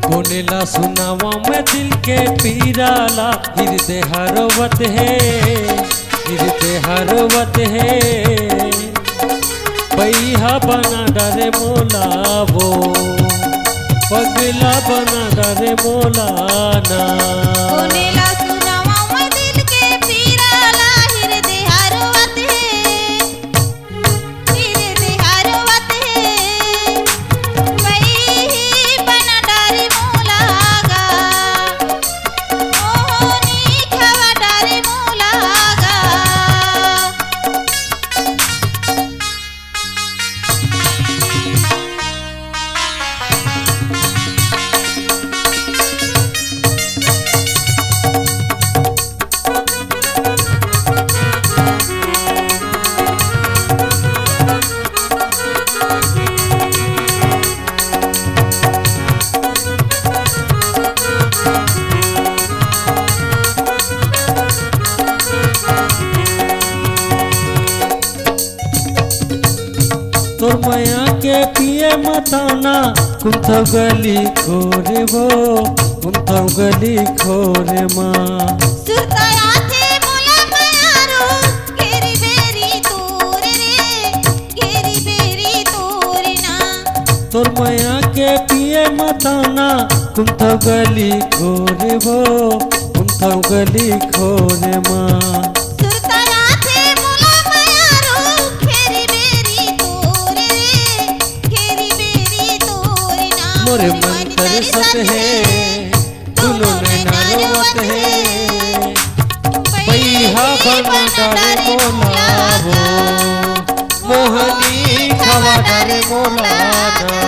बोलेला सुनावा मैं दिल के पीराला, हृदय हरवत है, हृदय हरवत है। पैहा बना डरे मोला वो, पगला बना डरे मोला ना। बोलेला सुनावा मैं दिल के पीराला, हृदय हरवत है, हृदय हरवत है। बना डरे मोला गा, मोहनी खवा डरे मोला गा। तोर माया के पिए मताना, कुंथौ गली खोरे वो, कुंथौ गली खोरे माँ। सुरताया थे मोला मायारो, घेरी बेरी तोरे रे, घेरी बेरी तोरे ना। तोर माया के पिए मताना, कुंथौ गली खोरे वो, कुंथौ गली खोरे माँ। सुरताया थे मोला मायारो, घेरी बेरी तोरे रे, घेरी बेरी तोरे ना। मोरे मन तरसत है, दुनो नैना रोवत है। पैहा बना डरे मोला वो, मोहनी खवा डरे मोला ना।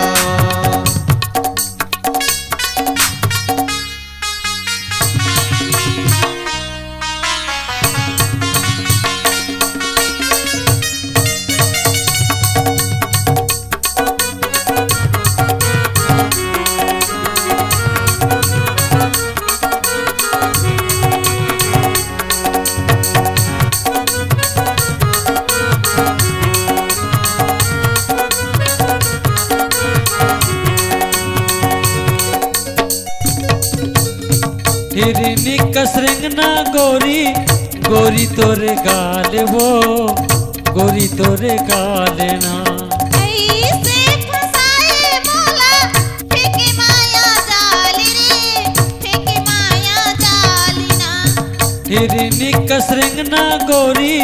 हिरनी कसरिंग ना गोरी, गोरी तोरे गाल वो, गोरी तोरे गाल ना। ऐसे फसाए मोला, फेंके माया जाल रे, फेंके माया जाल ना। हिरनी कसरिंग ना गोरी,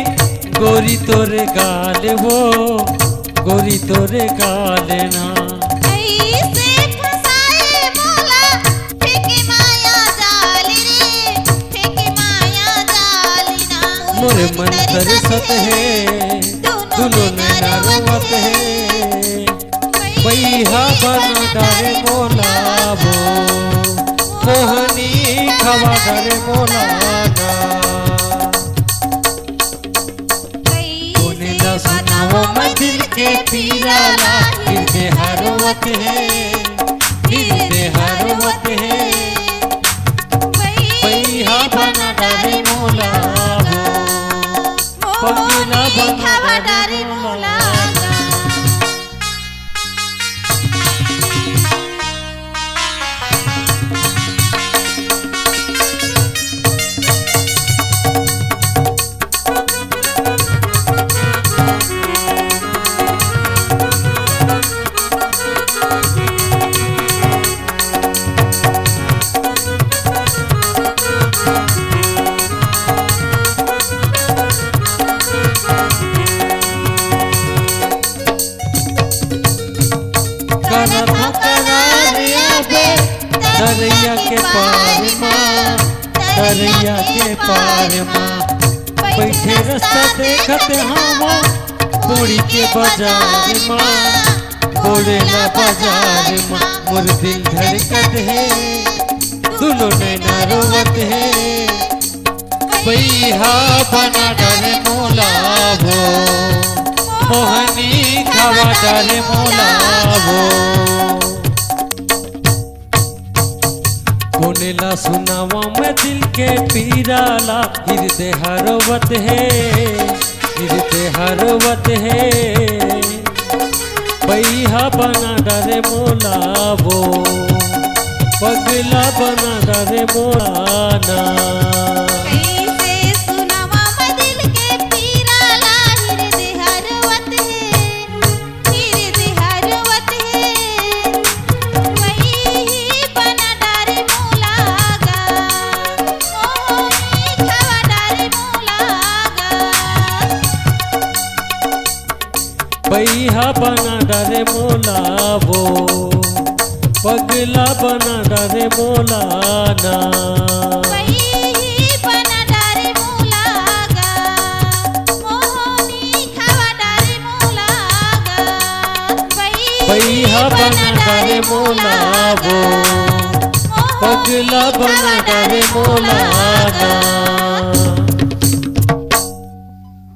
गोरी तोरे गाल वो, गोरी तोरे गाल ना। ऐसे फसाए मोला, फेंके माया जाल रे, फेंके माया जाल ना। मोरे मन तरसत है, दुनो नैना रोवत है। पैहा बना डरे मोला वो, मोहनी खवा डरे मोला ना। बोलेला सुनावा मैं दिल के पीराला, हृदय हरवत है, हृदय हरवत है। पैहा बना डरे मोला वो, पगला बना डरे मोला ना। दरिया के पार माँ, दरिया के पार माँ। बैठे रास्ता देखत हम पूरी के बाजार माँ, बोलेला बाजार माँ मोर दिल धड़कत है दुनो नैना रोवत है बैहा बना डाले मोला वो मोहनी खावा डाले मोला वो कोनेला सुनावा मैं दिल के पीराला हृदय हरोवत है हृदय हरोवत है बैहा बना डाले मोला वो पगला बना डाले मोला ना कैसे सुनावा मैं दिल के पीराला हृदय हरवत है वही बना डारे मोलागा मोहनी खावा डारे मोलागा बैहा बना डाले मोला वो पगला बना डाले मोला ना वही बना डारे मोलागा मोहनी खावा डारे मोलागा बैहा बना डाले मोला वो पगला बना डाले मोला ना।